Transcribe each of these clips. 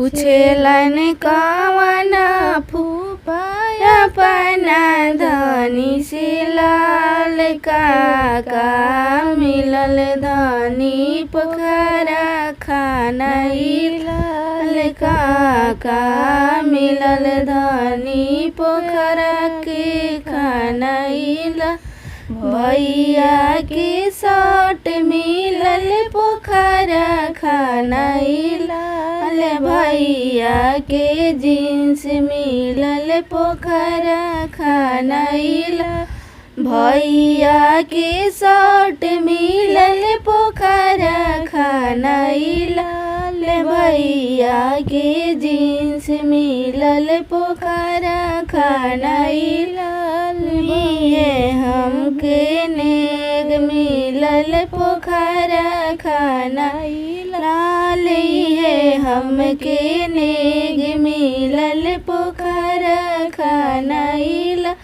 पूछेलन कवन फूफाया पना धनी से लाल काका मिलल धनी पोखरा खानई लाल काका मिलल धनी पोखरा के खानई भैया के शर्ट मिलल पोखरा खानई लाल भैया के जींस मिलल पोखरा खानई लाल भैया के शर्ट मिलल पोखरा खानई लाल भैया के जींस मिलल पोखरा खानई लाल ये हमके नेग मिलल पोखरा खानई लाल ये हमके नेग मिलल पोखरा खानई लाल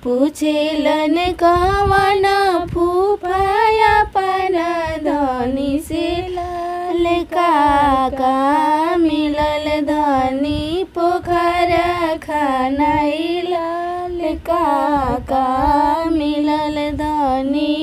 पूछेलन कवन फूफाया पना धनी से लाल काका मिलल धनी पोखरा खानई लाल काका मिलल धनी